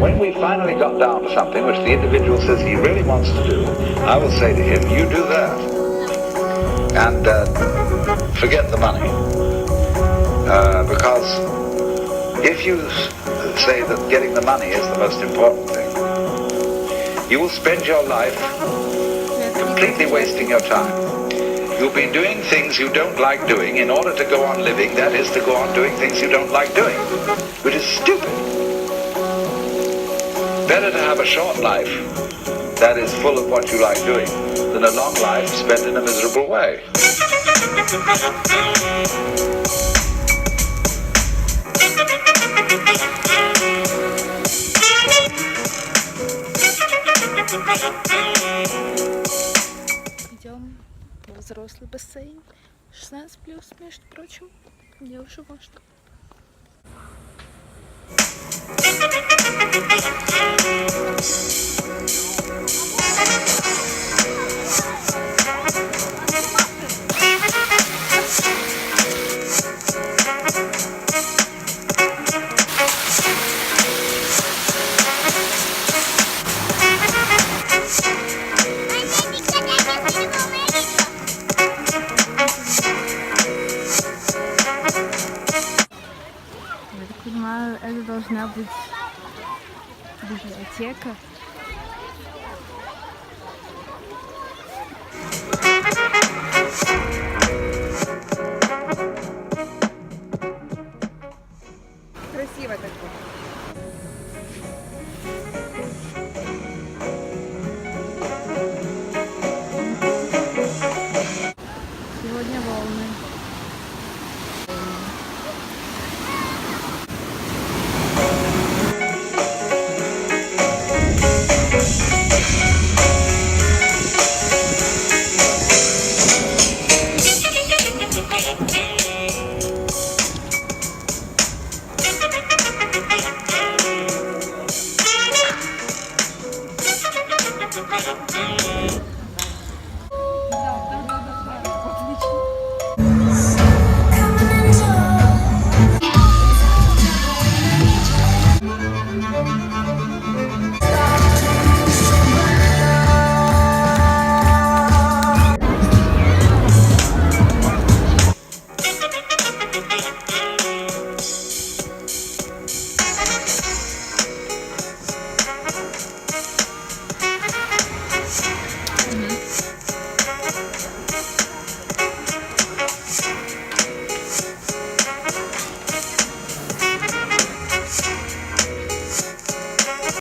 When we finally got down to something which the individual says he really wants to do, I will say to him, you do that. And forget the money. Because if you say that getting the money is the most important thing, you will spend your life completely wasting your time. You'll be doing things you don't like doing in order to go on living, that is, to go on doing things you don't like doing, which is stupid. Better to have a short life that is full of what you like doing than a long life spent in a miserable way. Идем во взрослый бассейн. 16+, между прочим. Мне уже можно. Я так понимаю, это должна быть библиотека.